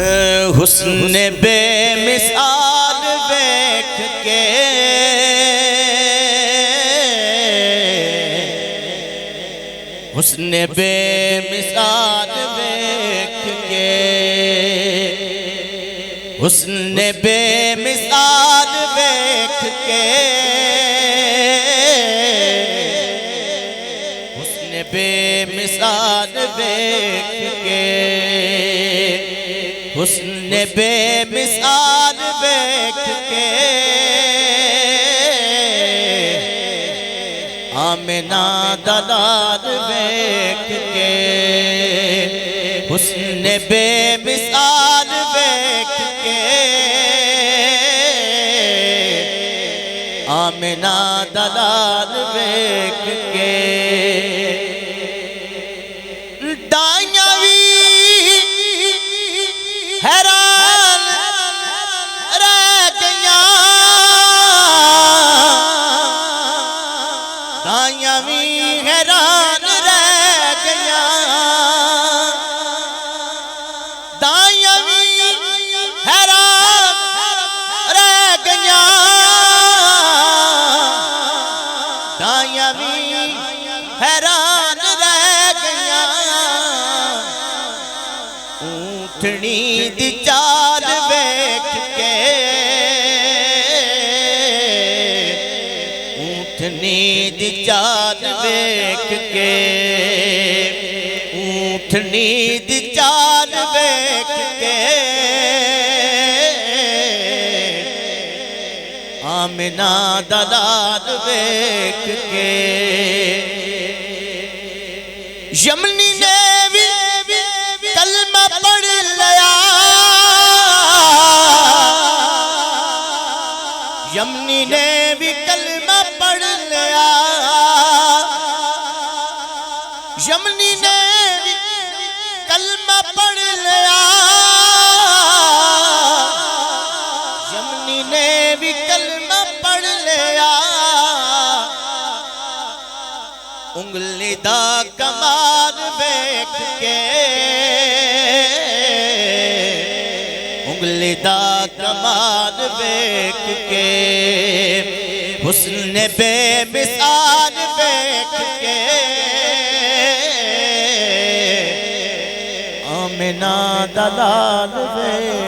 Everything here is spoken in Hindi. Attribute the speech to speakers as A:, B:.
A: हुस्न बेमिसाल देख के हुस्न बेमिसाल देख के हुस्न बेमिसाल देख के हुस्न बेमिसाल देख के हुस्न बेमिसाल देख के आमिना दलाल देख के हुस्न बेमिसाल देख के आमिना दलाल देख के हैरान रह गया दाइयां भी हैरान रह गया दाइयां भी हैरान रह गया दाइयां भी हैरान रह गया ऊँटनी दी चाल वेख के ऊँटनी दी चाल वेख के ऊँटनी दी चाल वेख के आमिना दलाल वेख के यमनी ने भी कलमा पढ़ लिया यमनी ने भी कलमा पढ़ लिया यमनी ने भी कलमा पढ़ लिया यमनी ने भी कलमा पढ़ लिया उंगली दा कमाल देख के उंगली दा कमाल देख के हुस्न बेमिसाल देख के आमिना दलाल देख